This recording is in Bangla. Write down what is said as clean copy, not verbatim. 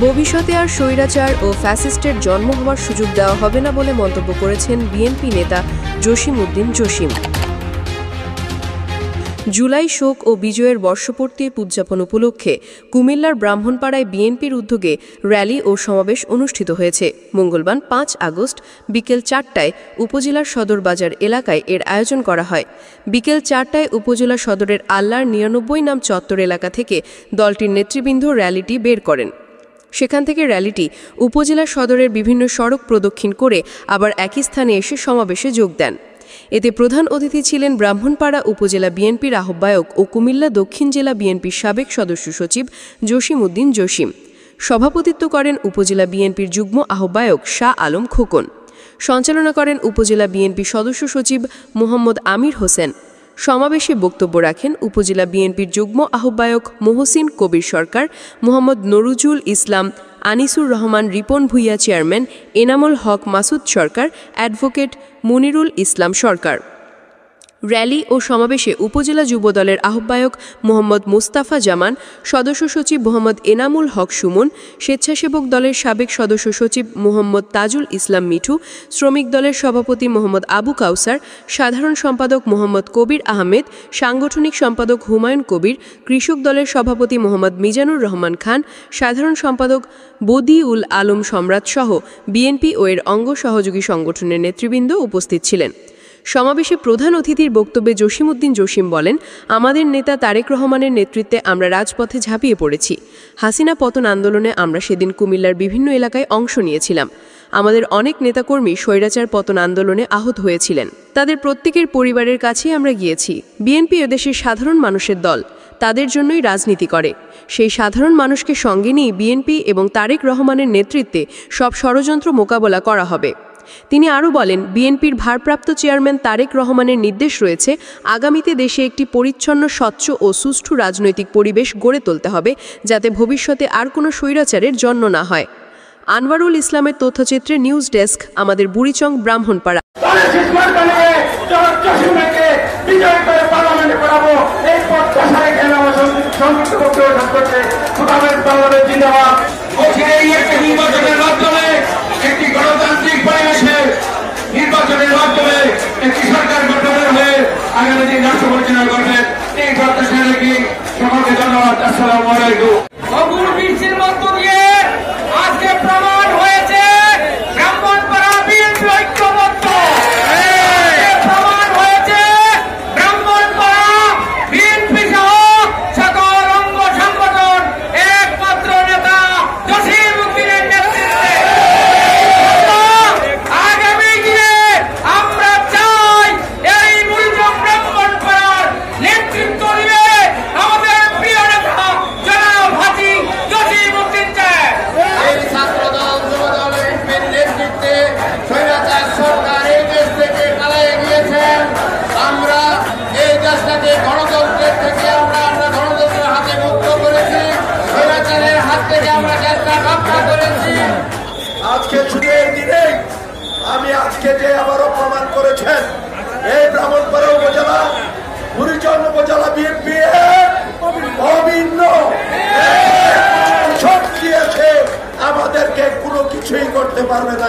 ভবিষ্যতে আর স্বৈরাচার ও ফ্যাসিস্টের জন্ম হওয়ার সুযোগ দেওয়া হবে না বলে মন্তব্য করেছেন বিএনপি নেতা জসিম উদ্দিন জসিম। জুলাই শোক ও বিজয়ের বর্ষপূর্তি উদযাপন উপলক্ষে কুমিল্লার ব্রাহ্মণপাড়ায় বিএনপির উদ্যোগে র্যালি ও সমাবেশ অনুষ্ঠিত হয়েছে। মঙ্গলবার ৫ আগস্ট বিকেল ৪টায় উপজেলার সদর বাজার এলাকায় এর আয়োজন করা হয়। বিকেল ৪টায় উপজেলা সদরের আল্লাহর ৯৯ নাম চত্বর এলাকা থেকে দলটির নেতৃবৃন্দ র্যালিটি বের করেন। সেখান থেকে র্যালিটি উপজেলা সদরের বিভিন্ন সড়ক প্রদক্ষিণ করে আবার একই স্থানে এসে সমাবেশে যোগ দেন। এতে প্রধান অতিথি ছিলেন ব্রাহ্মণপাড়া উপজেলা বিএনপির আহ্বায়ক ও কুমিল্লা দক্ষিণ জেলা বিএনপির সাবেক সদস্য সচিব জসিম উদ্দিন জসিম। সভাপতিত্ব করেন উপজেলা বিএনপির যুগ্ম আহ্বায়ক শাহ আলম খোকন। সঞ্চালনা করেন উপজেলা বিএনপি সদস্য সচিব মোহাম্মদ আমির হোসেন। সমাবেশে বক্তব্য রাখেন উপজেলা বিএনপির যুগ্ম আহ্বায়ক মহসিন কবির সরকার, মোহাম্মদ নরুজুল ইসলাম, আনিসুর রহমান রিপন ভুইয়া চেয়ারম্যান, এনামুল হক মাসুদ সরকার, অ্যাডভোকেট মুনিরুল ইসলাম সরকার। র্যালি ও সমাবেশে উপজেলা যুবদলের আহ্বায়ক মোহাম্মদ মুস্তাফা জামান, সদস্য সচিব মোহাম্মদ এনামুল হক সুমন, স্বেচ্ছাসেবক দলের সাবেক সদস্য সচিব মোহাম্মদ তাজুল ইসলাম মিঠু, শ্রমিক দলের সভাপতি মোহাম্মদ আবু কাউসার, সাধারণ সম্পাদক মোহাম্মদ কবির আহমেদ, সাংগঠনিক সম্পাদক হুমায়ুন কবির, কৃষক দলের সভাপতি মোহাম্মদ মিজানুর রহমান খান, সাধারণ সম্পাদক বদিউল আলম সম্রাট সহ বিএনপি ও এর অঙ্গ সহযোগী সংগঠনের নেতৃবৃন্দ উপস্থিত ছিলেন। সমাবেশে প্রধান অতিথির বক্তব্যে জসিম উদ্দিন জসিম বলেন, আমাদের নেতা তারেক রহমানের নেতৃত্বে আমরা রাজপথে ঝাঁপিয়ে পড়েছি। হাসিনা পতন আন্দোলনে আমরা সেদিন কুমিল্লার বিভিন্ন এলাকায় অংশ নিয়েছিলাম। আমাদের অনেক নেতাকর্মী স্বৈরাচার পতন আন্দোলনে আহত হয়েছিলেন। তাদের প্রত্যেকের পরিবারের কাছেই আমরা গিয়েছি। বিএনপি এদেশের সাধারণ মানুষের দল, তাদের জন্যই রাজনীতি করে। সেই সাধারণ মানুষকে সঙ্গে নিয়ে বিএনপি এবং তারেক রহমানের নেতৃত্বে সব ষড়যন্ত্র মোকাবেলা করা হবে। তিনি আরও বলেন, বিএনপির ভারপ্রাপ্ত চেয়ারম্যান তারেক রহমানের নির্দেশ রয়েছে, আগামীতে দেশে একটি পরিচ্ছন্ন, স্বচ্ছ ও সুষ্ঠু রাজনৈতিক পরিবেশ গড়ে তুলতে হবে, যাতে ভবিষ্যতে আর কোনো স্বৈরাচারের জন্ম না হয়। আনোয়ারুল ইসলামের তথ্যচিত্রে নিউজ ডেস্ক, আমাদের বুড়িচং, ব্রাহ্মণপাড়া। একটি গণতান্ত্রিক পরিবেশে নির্বাচনের মাধ্যমে একটি সরকার গঠনের হয়ে আগামী দিন রাষ্ট্র পরিচালনা করবেন, এই প্রত্যাশা রেখে সকলকে ধন্যবাদ। আসসালামু আলাইকুম। অপূর্বীর মধ্য দিয়ে আজকে প্রমাণ হয়েছে ব্রাহ্মণপাড়া বিএনপি ঐক্যবদ্ধ। প্রমাণ হয়েছে ব্রাহ্মণপাড়া বিএনপি সহ সকল অঙ্গ সংগঠন একমাত্র নেতা জসিম উদ্দিনের নেতৃত্বে। আজকে ছুটির দিনে আমি আজকে যে আবারও প্রমাণ করেছেন, এই ব্রাহ্মণপাড়া উপজেলা, বুড়িচং উপজেলা বিএনপি অভিন্ন শক্তি আছে, আমাদেরকে কোনো কিছুই করতে পারবে না।